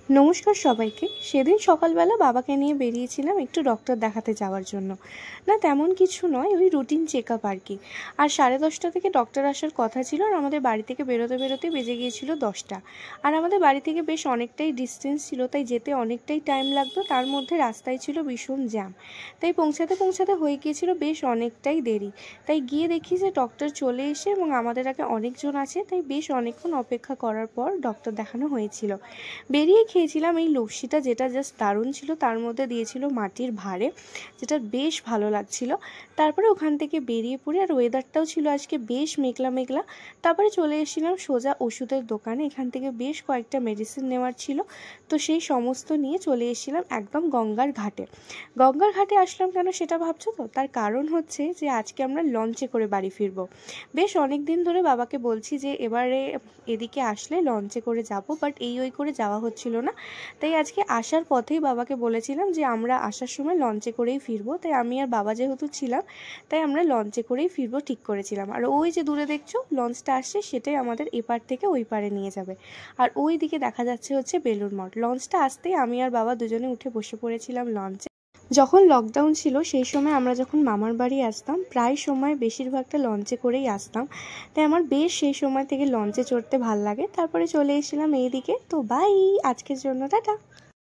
নমস্কার সবাইকে। সেদিন সকালবেলা বাবাকে নিয়ে বেরিয়েছিলাম একটু ডক্টর দেখাতে যাওয়ার জন্য। না তেমন কিছু নয়, ওই রুটিন চেকআপ আর কি। আর 10:30 থেকে ডক্টর আসার কথা ছিল, আর আমাদের বাড়ি থেকে বেরোতে বেরোতে বেজে গিয়েছিল 10টা। আর আমাদের বাড়ি থেকে বেশ অনেকটাই ডিস্টেন্স ছিল, তাই যেতে অনেকটাই টাইম লাগতো। তার মধ্যে রাস্তায় ছিল ভীষণ জ্যাম, তাই পৌঁছাতে পৌঁছাতে হয়ে গিয়েছিল বেশ অনেকটাই দেরি। তাই গিয়ে দেখি যে ডক্টর চলে এসে এবং আমাদের আগে অনেকজন আছে, তাই বেশ অনেকক্ষণ অপেক্ষা করার পর ডক্টর দেখানো হয়েছিল। বেরিয়ে খেয়েছিলাম এই লস্যিটা, যেটা জাস্ট দারুণ ছিল। তার মধ্যে দিয়েছিল মাটির ভাঁড়ে, যেটা বেশ ভালো লাগছিল। তারপরে ওখান থেকে বেরিয়ে পড়ি, আর ওয়েদারটাও ছিল আজকে বেশ মেঘলা মেঘলা। তারপরে চলে এসেছিলাম সোজা ওষুধের দোকানে। এখান থেকে বেশ কয়েকটা মেডিসিন নেওয়ার ছিল, তো সেই সমস্ত নিয়ে চলে এসেছিলাম একদম গঙ্গার ঘাটে। গঙ্গার ঘাটে আসলাম কেন সেটা ভাবছো তো? তার কারণ হচ্ছে যে আজকে আমরা লঞ্চে করে বাড়ি ফিরবো। বেশ অনেক দিন ধরে বাবাকে বলছি যে এবারে এদিকে আসলে লঞ্চে করে যাব, বাট ওই করে যাওয়া হচ্ছিল না। তাই আজকে আসার পথেই বাবাকে বলেছিলাম যে আমরা আসার সময় লঞ্চে করেই ফিরবো। তাই আমি আর বাবা যেহেতু ছিলাম, তাই আমরা লঞ্চে করেই ফিরবো ঠিক করেছিলাম। আর ওই যে দূরে দেখছো লঞ্চটা আসছে, সেটাই আমাদের এপার থেকে ওই পারে নিয়ে যাবে। আর ওই দিকে দেখা যাচ্ছে হচ্ছে বেলুড় মঠ। লঞ্চটা আসতেই আমি আর বাবা দুজনে উঠে বসে পড়েছিলাম লঞ্চে। যখন লকডাউন ছিল সেই সময় আমরা যখন মামার বাড়ি আসতাম, প্রায় সময় বেশিরভাগটা লঞ্চে করেই আসতাম। তাই আমার বেশ সেই সময় থেকে লঞ্চে চড়তে ভাল লাগে। তারপরে চলে এসেছিলাম এইদিকে। তো বাই, আজকের জন্য টাটা।